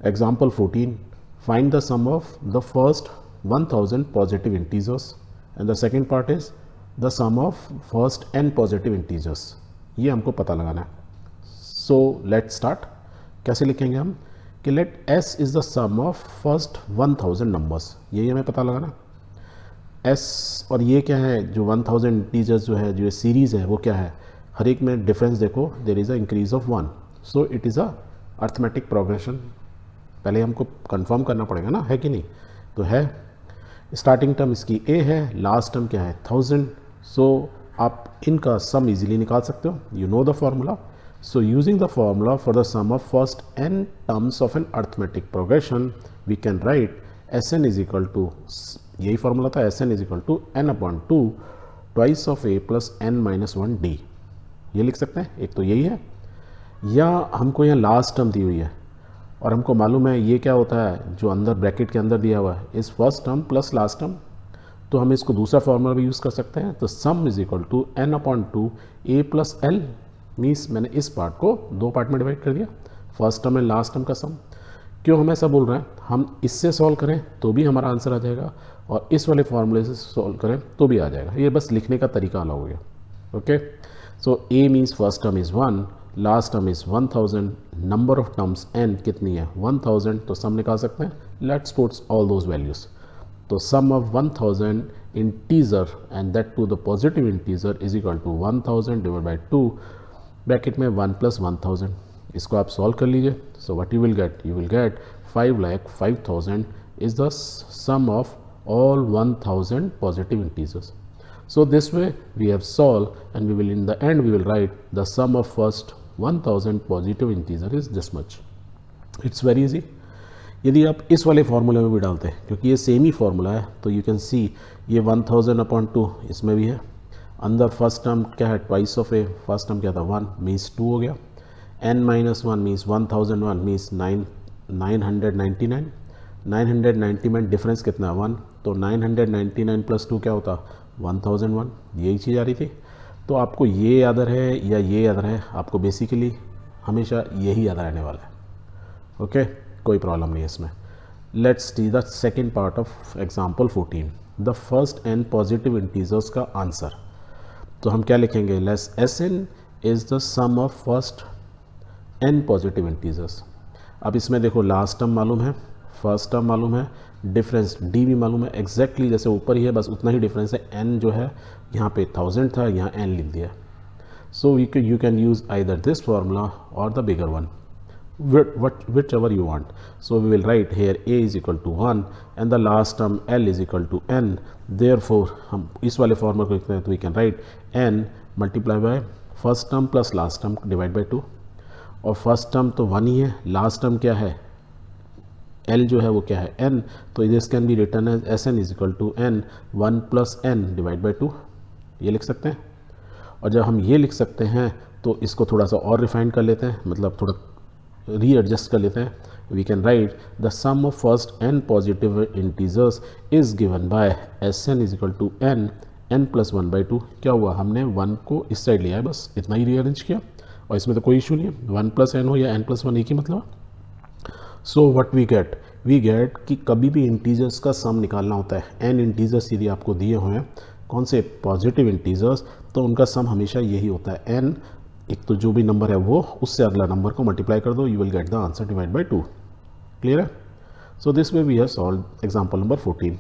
Example 14, find the sum of the first 1000 positive integers and the second part is the sum of first n positive integers. ये हमको पता लगाना है. So let's start. कैसे लिखेंगे हम कि let s is the sum of first 1000 numbers. यही हमें पता लगाना. s और ये क्या है, जो 1000 इंटीजर्स जो है, जो सीरीज़ है, वो क्या है, हर एक में डिफरेंस देखो, there is a increase of 1. So it is a arithmetic progression. पहले हमको कंफर्म करना पड़ेगा ना, है कि नहीं. तो है, स्टार्टिंग टर्म इसकी a है, लास्ट टर्म क्या है 1000. सो आप इनका सम इजीली निकाल सकते हो. You know the formula. So using the formula for the sum of first n terms of an arithmetic progression we can write Sn is equal to, यही फॉर्मूला था, Sn is equal to n/2 twice of a plus n-1d. ये लिख सकते हैं. एक तो यही है, या हमको यहाँ लास्ट टर्म दी हुई है और हमको मालूम है ये क्या होता है, जो अंदर ब्रैकेट के अंदर दिया हुआ है इस first term plus last term. तो हम इसको दूसरा फॉर्मूला भी यूज़ कर सकते हैं. तो sum is equal to n/2 a plus l. Means मैंने इस पार्ट को दो पार्ट में डिवाइड कर दिया, first term and last term का सम. क्यों हम ऐसा बोल रहे हैं, हम इससे सॉल्व करें तो भी हमारा आंसर आ जाएगा और इस वाले फॉर्मूले से सॉल्व करें तो भी आ जाएगा. ये बस लिखने का तरीका अलग हो गया. Okay. So a means first term is 1, last term is 1000, number of terms n कितनी है 1000. तो सम निकाल सकते हैं. Let's put all those values. तो sum of 1000 integer and that to the positive integer is equal to 1000 divide by 2 bracket में 1 plus 1000. इसको आप सॉल्व कर लीजिए. So what you will get 5,05,000 is the sum of all 1000 positive integers. So this way we have solved, and we will in the end we will write the sum of first 1000 positive integer is this much. It's very easy. यदि आप इस वाले फॉर्मूले में भी डालते हैं, क्योंकि ये सेम ही फॉर्मूला है, तो यू कैन सी ये 1000/2 इसमें भी है. अंदर फर्स्ट टर्म क्या है, twice of A. First term क्या था 1 मीन्स 2 हो गया. n-1 means 1001 means 999. 990 में डिफरेंस कितना है 1. तो 999 प्लस 2 क्या होता 1001. यही चीज़ आ रही थी. तो आपको ये याद रहे या ये याद रहे, आपको बेसिकली हमेशा यही याद रहने वाला है. ओके, कोई प्रॉब्लम नहीं है इसमें. Let's see the second part of example 14, the first n positive integers का आंसर. तो हम क्या लिखेंगे, let's Sn is the sum of first n positive integers. अब इसमें देखो लास्ट टर्म मालूम है, फर्स्ट टर्म मालूम है, डिफरेंस d भी मालूम है. एग्जैक्टली जैसे ऊपर ही है, बस उतना ही डिफरेंस है. n जो है यहाँ पे 1000 था, यहाँ n लिख दिया. So you can use either this formula और the bigger one, which ever you want. So we will write here a is equal to 1 and the last term l is equal to n. Therefore हम इस वाले formula को लिखते हैं, तो we can write n multiply by first term plus last term divide by 2. और first term तो 1 ही है, लास्ट टर्म क्या है l जो है वो क्या है n. तो this can be written as Sn is equal to n 1 plus n divide by 2. ये लिख सकते हैं. और जब हम ये लिख सकते हैं तो इसको थोड़ा सा और रिफाइन कर लेते हैं, मतलब थोड़ा रीएडजस्ट कर लेते हैं. We can write the sum of first n positive integers is given by Sn is equal to n plus 1 by 2. क्या हुआ, हमने 1 को इस साइड लिया है, बस इतना ही रीअरेंज किया और इसमें तो कोई इशू नहीं है. 1 प्लस n हो या n प्लस 1 एक ही मतलब. सो व्हाट वी गेट कि कभी भी इंटीजर्स का सम निकालना होता है, n इंटीजर्स यदि आपको दिए हुए हैं, कौन से पॉजिटिव इंटीजर्स, तो उनका सम हमेशा यही होता है n. एक तो जो भी नंबर है वो उससे अगला नंबर को मल्टीप्लाई कर दो, you will get the answer divide by 2. Clear है. So this way we have solve example number 14.